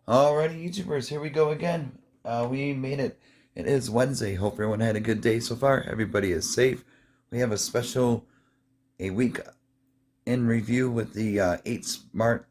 Alrighty, YouTubers, here we go again. We made it. It is Wednesday. Hope everyone had a good day so far. Everybody is safe. We have a week in review with the 8 Smart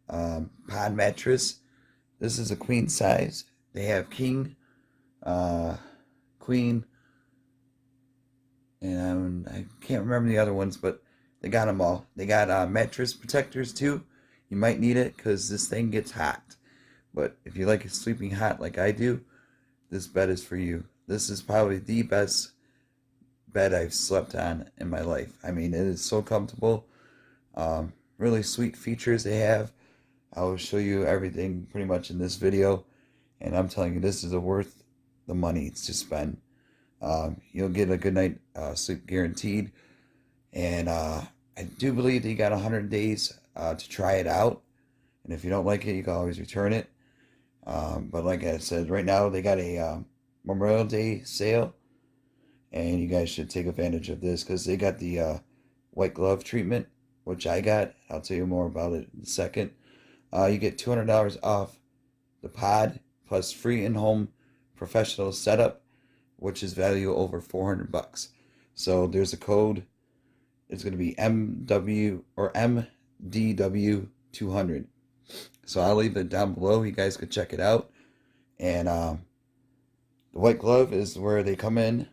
Pod Mattress. This is a queen size. They have king, uh, queen, and I can't remember the other ones, but they got them all. They got mattress protectors too. You might need it because this thing gets hot. But if you like sleeping hot like I do, this bed is for you. This is probably the best bed I've slept on in my life. I mean, it is so comfortable. Really sweet features they have. I will show you everything pretty much in this video. And I'm telling you, this is worth the money to spend. You'll get a good night sleep guaranteed. And I do believe that you got 100 days to try it out. And if you don't like it, you can always return it. But like I said, right now they got a Memorial Day sale, and you guys should take advantage of this because they got the white glove treatment, which I got. I'll tell you more about it in a second. You get $200 off the pod plus free in-home professional setup, which is value over 400 bucks. So there's a code. It's going to be MW or MDW 200. So I'll leave it down below. You guys can check it out. And the white glove is where they come in.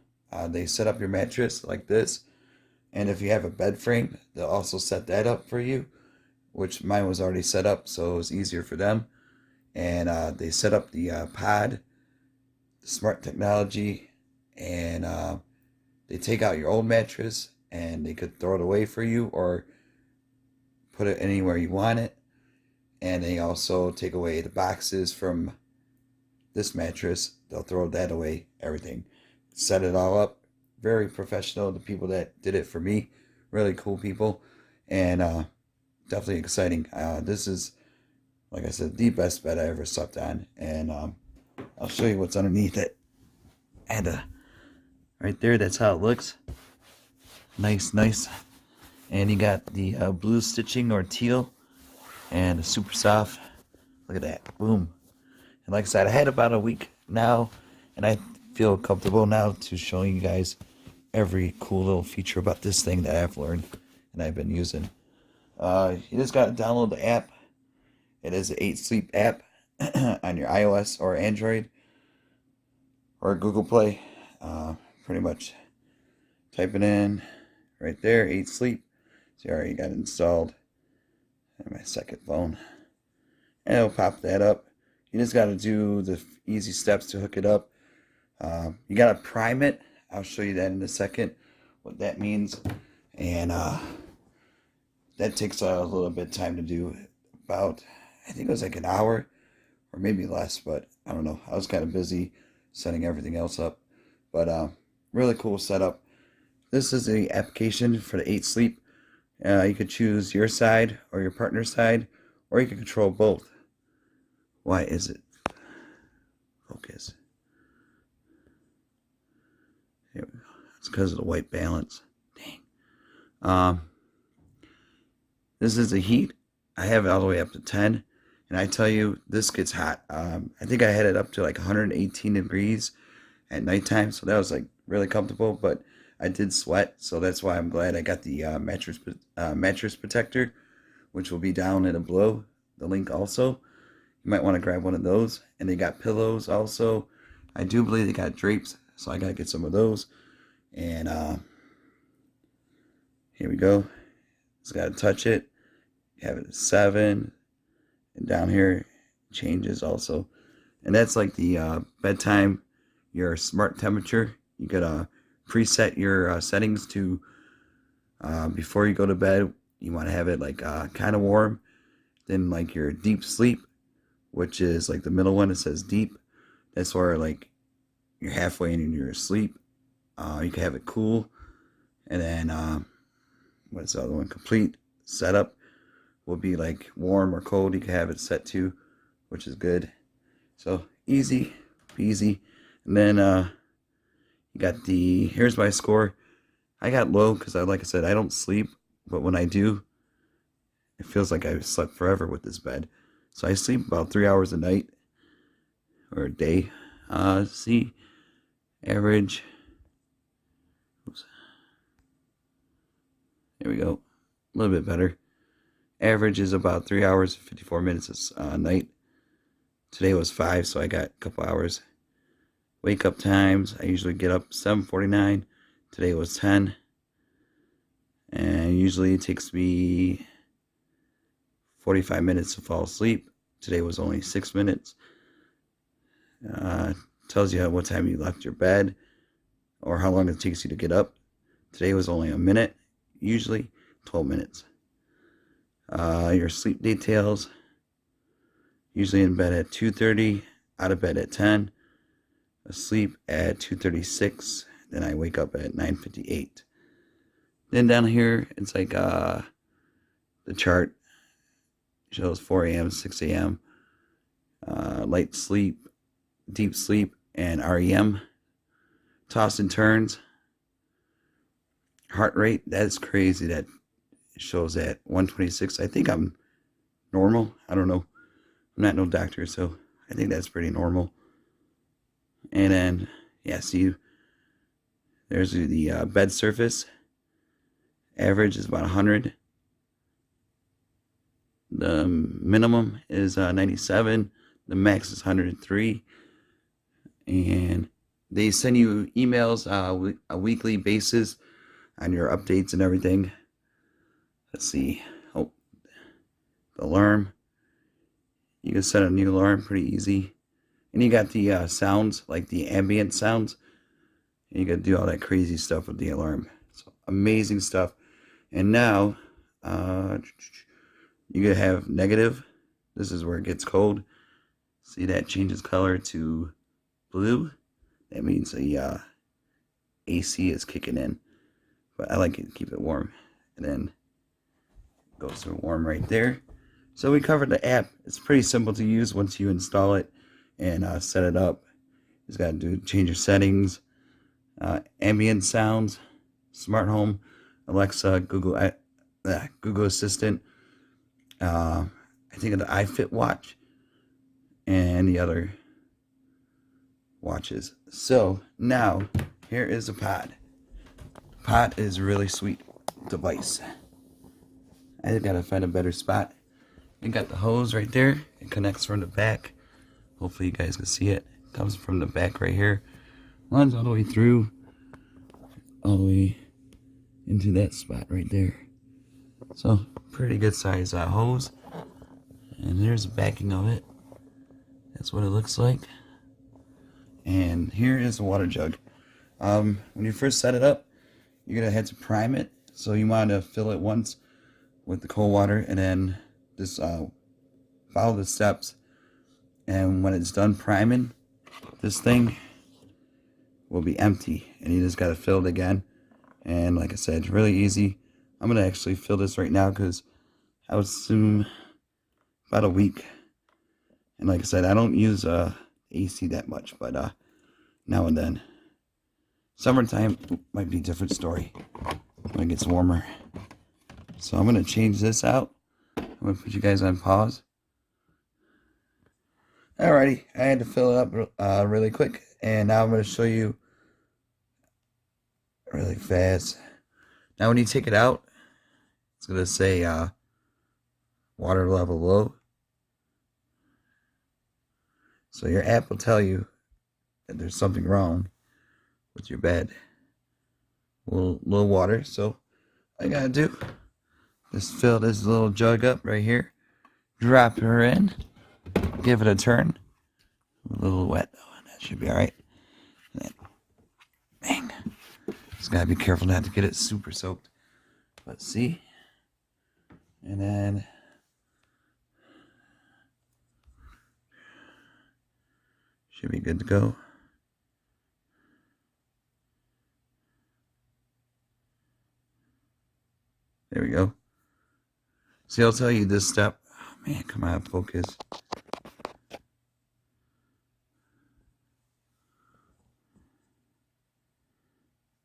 They set up your mattress like this. And if you have a bed frame, they'll also set that up for you, which mine was already set up, so it was easier for them. And they set up the pod, the smart technology, and they take out your old mattress and they could throw it away for you or put it anywhere you want it. And they also take away the boxes from this mattress. They'll throw that away, everything. Set it all up. Very professional. The people that did it for me, really cool people. And definitely exciting. This is, like I said, the best bed I ever slept on. And I'll show you what's underneath it. And right there, that's how it looks. Nice, nice. And you got the blue stitching or teal. And it's super soft. Look at that. Boom. And like I said, I had about a week now. And I feel comfortable now to showing you guys every cool little feature about this thing that I've learned and I've been using. You just got to download the app. It is an 8 Sleep app on your iOS or Android or Google Play. Pretty much type it in right there, 8 Sleep. See, I already got it installed. And my second phone, and it'll pop that up. You just got to do the easy steps to hook it up. You got to prime it. I'll show you that in a second, what that means. And that takes a little bit of time to do. About, I think it was like an hour or maybe less, but I don't know. I was kind of busy setting everything else up. But really cool setup. This is the application for the 8 Sleep. You could choose your side or your partner's side, or you can control both. Why is it? Focus. Here we go. It's because of the white balance. Dang. This is the heat. I have it all the way up to 10. And I tell you, this gets hot. I think I had it up to like 118 degrees at nighttime. So that was like really comfortable. But I did sweat, so that's why I'm glad I got the mattress protector, which will be down in below the link also. You might want to grab one of those. And they got pillows also. I do believe they got drapes, so I got to get some of those. And here we go. Just got to touch it. You have it at 7. And down here, changes also. And that's like the bedtime, your smart temperature. You could preset your settings to before you go to bed. You want to have it like kind of warm. Then like your deep sleep, which is like the middle one. It says deep. That's where like you're halfway in your sleep. You can have it cool. And then what's the other one? Complete setup will be like warm or cold. You can have it set to, which is good. So easy peasy. And then you got the, here's my score. I got low because like I said, I don't sleep, but when I do, it feels like I slept forever with this bed. So I sleep about 3 hours a night or a day. See, average. Oops. There we go. A little bit better. Average is about 3 hours and 54 minutes a night. Today was 5, so I got a couple hours. Wake up times, I usually get up 7:49. Today was 10. And usually it takes me 45 minutes to fall asleep. Today was only 6 minutes. Tells you what time you left your bed or how long it takes you to get up. Today was only a minute, usually 12 minutes. Your sleep details, usually in bed at 2:30, out of bed at 10, asleep at 2:36, then I wake up at 9:58. Then down here, it's like the chart shows 4 a.m., 6 a.m., light sleep, deep sleep, and REM. Toss and turns. Heart rate, that's crazy. That shows at 126. I think I'm normal. I don't know. I'm not no doctor, so I think that's pretty normal. And then, yeah, see, there's the bed surface. Average is about 100. The minimum is 97. The max is 103. And they send you emails a weekly basis on your updates and everything. Let's see. Oh, the alarm. You can set a new alarm pretty easy. And you got the sounds, like the ambient sounds. And you got to do all that crazy stuff with the alarm. So amazing stuff. And now, you can have negative. This is where it gets cold. See, that changes color to blue. That means the AC is kicking in. But I like it to keep it warm. And then it goes to warm right there. So we covered the app. It's pretty simple to use once you install it and set it up. You just got to change your settings, ambient sounds, smart home, Alexa, Google Assistant. I think of the iFit watch and the other watches. So now here is the pod. Pod is a really sweet device. I just gotta find a better spot. You got the hose right there. It connects from the back. Hopefully you guys can see it. It comes from the back right here. Runs all the way through. All the way into that spot right there. So pretty good size hose. And there's the backing of it. That's what it looks like. And here is the water jug. When you first set it up, you're gonna have to prime it. So you want to fill it once with the cold water, and then just follow the steps. And when it's done priming, this thing will be empty, and you just gotta fill it again. And like I said, it's really easy. I'm gonna actually fill this right now because I would assume about a week. And like I said, I don't use AC that much, but now and then. Summertime might be a different story when it gets warmer. So I'm gonna change this out. I'm gonna put you guys on pause. Alrighty, I had to fill it up really quick, and now I'm gonna show you really fast. Now when you take it out, it's gonna say water level low. So your app will tell you that there's something wrong with your bed. Low water. So all I gotta do, just fill this little jug up right here, drop her in, give it a turn. A little wet though, and that should be alright. Then, bang. Just gotta be careful not to get it super soaked. Let's see. And then should be good to go. There we go. See, I'll tell you this step. Oh man, come on, focus.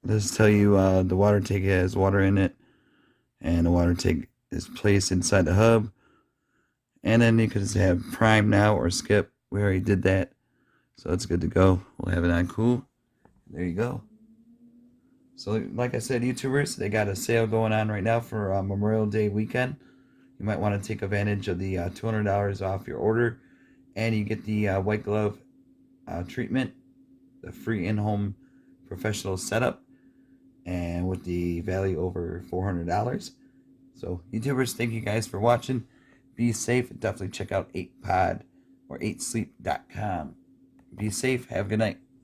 This tell you the water tank has water in it, and the water tank is placed inside the hub, And then you could just have Prime now or skip. We already did that. So it's good to go. We'll have it on cool. There you go. So like I said, YouTubers, they got a sale going on right now for Memorial Day weekend. You might want to take advantage of the $200 off your order. And you get the white glove treatment, the free in-home professional setup, and with the value over $400. So YouTubers, thank you guys for watching. Be safe. Definitely check out 8pod or 8sleep.com. Be safe. Have a good night.